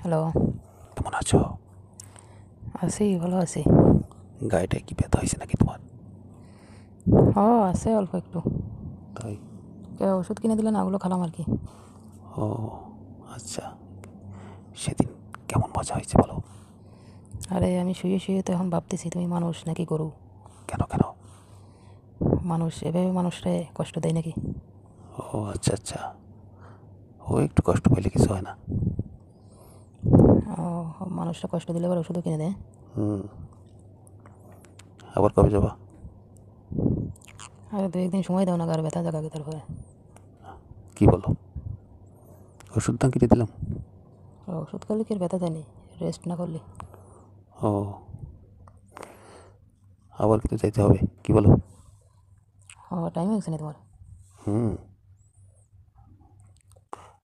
Hello. কেমন আছো? আছি, ভালো আছি। গায়েটায় কি ব্যথা হয়েছে নাকি তোমার? আছে অল্প একটু। তাই? ওষুধ কিনে দিলে না, ওগুলো খেলাম আর কি। ও আচ্ছা, সেদিন কেমন মজা হয়েছে বলো? আরে আমি শুয়ে শুয়ে তো এখন ভাবতেছি তুমি মানুষ নাকি গরু। কেন কেন? মানুষ এভাবে মানুষরে কষ্ট দেয় নাকি? ও আচ্ছা আচ্ছা, ও একটু কষ্ট পেলে কিছু হয় না। মানুষরা কষ্ট দিলে আবার ওষুধও কিনে দেয়। হুম, আবার কবে যাবা? আরে দু একদিন সময় দাও না, গার ব্যথা জাগাবে তারপরে। কি বলো? ওষুধ দাম কিনে দিলাম। ওষুধ খেলে কি আর ব্যথা দেয়নি, রেস্ট না করলে। ও আবার কিন্তু যাইতে হবে, কি বলো? টাইম হয়েছে না তোমার? হুম,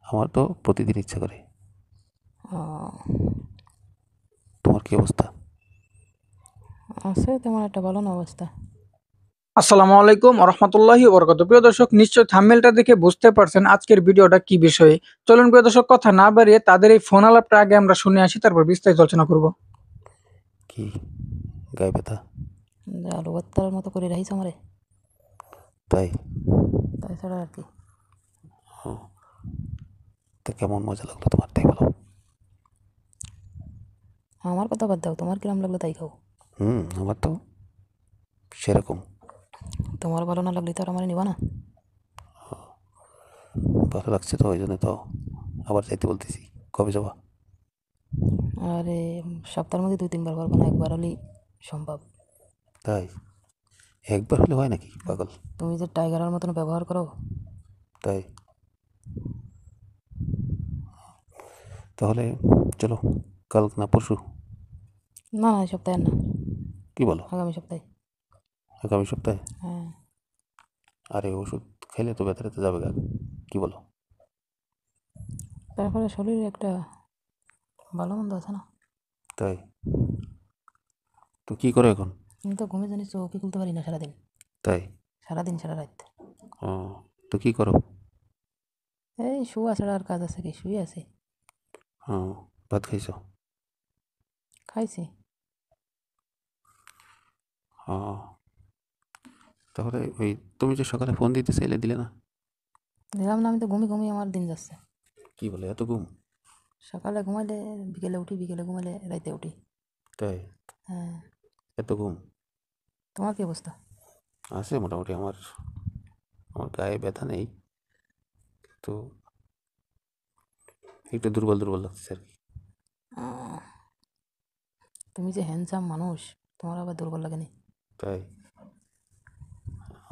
আমার তো প্রতিদিন ইচ্ছা করে। তোমার কি অবস্থা? আছে তেমন একটা ভালো না অবস্থা। আসসালামু আলাইকুম রহমতুল্লাহি বরকত। প্রিয় দর্শক, নিশ্চয় থাম্বনেলটা দেখে বুঝতে পারছেন আজকের ভিডিওটা কি বিষয়ে। চলুন প্রিয় দর্শক, কথা না বাড়িয়ে তাদের এই ফোন আলাপটা আগে আমরা শুনে আসি, তারপর বিস্তারিত আলোচনা করব। কি গায়ে ব্যথা? যা লোবাত্তার মতো করে রাখিস আমারে, তাই? তাই ছাড়া আর কি। ও, তা কেমন মজা লাগলো তোমার, তাই বলো? আমার কথা বাদ দাও, তোমার কিরম লাগলো তাই খাও। আমার তো সেরকম। তোমার ভালো না লাগলে তো আর আমার নিবা না। ভালো লাগছে তো, ওই জন্য তো আবার যাইতে বলতেছি। কবে যাবা? আরে সপ্তাহের মধ্যে 2-3 বার পারবো না, একবার হলেই সম্ভব। তাই? একবার হলে হয় নাকি, পাগল? তুমি যে টাইগারের মতন ব্যবহার করো। তাই? তাহলে চলো, কাল না পরশু? না না, এই সপ্তাহে না, কি বলো? আগামী সপ্তাহে। আগামী সপ্তাহে? হ্যাঁ। আরে ওষুধ খেলে তো ব্যথাটা যাবে গা, কি বলো? তারপরে শরীরে একটা ভালো মন্দ আছে না। তাই? তো কি করো এখন? আমি তো ঘুমে জানি চোখই খুলতে পারি না সারাদিন। তাই? সারাদিন সারা রাত। ও, তো কি করো? এই শুয়া ছাড়া আর কাজ আছে কি, শুয়ে আছি। ও, ভাত খাইছো? খাইছি। ও, তাহলে ওই তুমি যে সকালে ফোন দিতে চাইলে, দিলে না? দিলাম না, আমি তো ঘুমিয়ে ঘুমিয়ে আমার দিন যাচ্ছে। কি বলে, এত ঘুম? সকালে ঘুমাইলে বিকেলে উঠি, বিকেলে ঘুমাইলে রাইতে উঠি। তাই? হ্যাঁ। এত ঘুম? তোমার কি অবস্থা? আছে মোটামুটি। আমার আমার গায়ে ব্যথা নেই, তো একটু দুর্বল দুর্বল লাগছে আর কি। আহ, তুমি যে হ্যান্ডসাম মানুষ, তোমার আবার দুর্বল লাগেনি? তাই?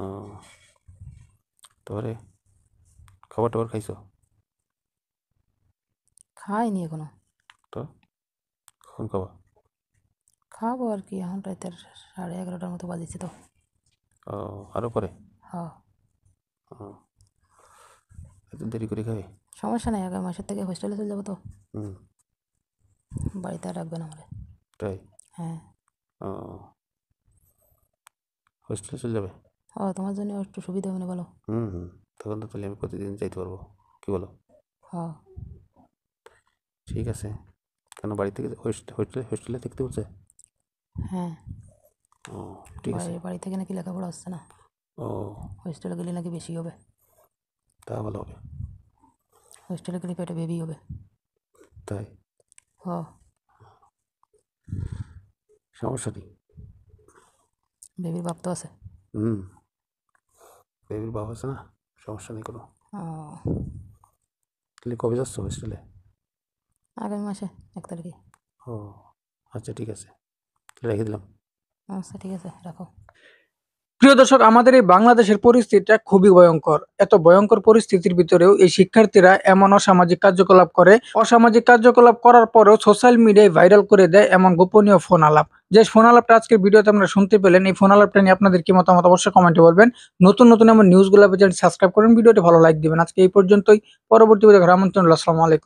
ও, তাহলে খাবার টাবার খাইছো? খাইনি এখনো। তো কখন খাবা? খাবো আর কি, এখন রাতের 11:30টার মতো বাজেছে তো। ও, আরও পরে? হ্যাঁ। ও, এত দেরি করে খাবে? সমস্যা নেই, আগামী মাসের থেকে হোস্টেলে চলে যাবো তো। হুম। বাড়িতে আর রাখবে না আমারে। তাই? হ্যাঁ। ও, হোস্টেলে চলে যাবে? তোমার জন্য একটু সুবিধা হবে না বলো? হুম, তখন তো তাহলে আমি প্রতিদিন যাইতে পারবো, কি বলো? হ্যাঁ। ঠিক আছে। কেন, বাড়ি থেকে হোস্টেলে হোস্টেলে থাকতে বলছে? হ্যাঁ। ও, ঠিক আছে। বাড়ি থেকে নাকি লেখাপড়া হচ্ছে না, ও, হোস্টেলে গেলে নাকি বেশি হবে। তা ভালো হবে। হোস্টেলে গেলে পেটে বেবি হবে। তাই? হ্যাঁ। সমস্যা নেই। বেবির বাপ তো আছে। হুম, বেবির বাবা আছে না, সমস্যা নেই কোনো। তাহলে কবে যাচ্ছ হোস্টেলে? আগামী মাসে 1 তারিখে। ও আচ্ছা, ঠিক আছে, তাহলে রেখে দিলাম। আচ্ছা ঠিক আছে, রাখো। প্রিয় দর্শক, আমাদের এই বাংলাদেশের পরিস্থিতিটা খুবই ভয়ঙ্কর। এত ভয়ঙ্কর পরিস্থিতির ভিতরেও এই শিক্ষার্থীরা এমন অসামাজিক কার্যকলাপ করে, অসামাজিক কার্যকলাপ করার পরেও সোশ্যাল মিডিয়ায় ভাইরাল করে দেয় এমন গোপনীয় ফোন আলাপ। যে ফোন আলাপটা আজকের ভিডিওতে আপনারা শুনতে পেলেন, এই ফোন আলাপটা নিয়ে আপনাদের কি মতামত অবশ্যই কমেন্টে বলবেন। নতুন নতুন এমন নিউজগুলো পেতে সাবস্ক্রাইব করেন, ভিডিওটি ভালো লাইক দিবেন। আজকে এই পর্যন্তই, পরবর্তী ভিডিও আমন্ত্রণ। আসসালামু আলাইকুম।